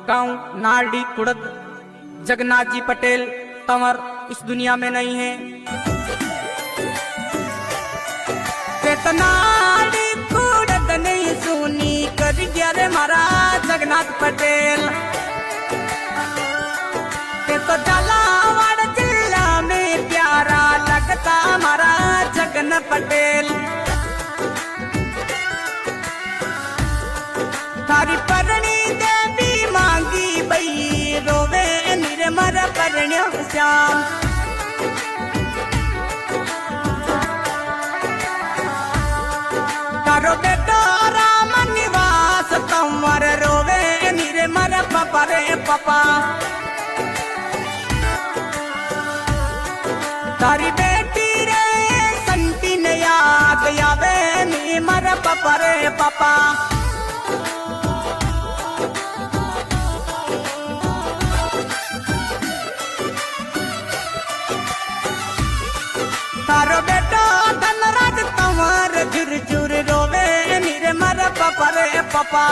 गांव नारडी कुड़द जगन्नाथ जी पटेल तंवर इस दुनिया में नहीं है। नारडी कुड़द नहीं सुनी कर गया रे महाराज जगन्नाथ पटेल। तो झालावाड़ जिला में प्यारा लगता हमारा जगन पटेल। थारी परणी देवी मांगी बई रोवे निर्मर परण्यो श्याम। तारो बेटो राम निवास तंवर रोवे निर्मर पपा रे पपा। तारी बेटी रे संती ने याद आवे निर्मर पपा रे पपा। तारो बेटो धनराज तंवर झुर झुर रोवे निर्मर पपा रे पपा।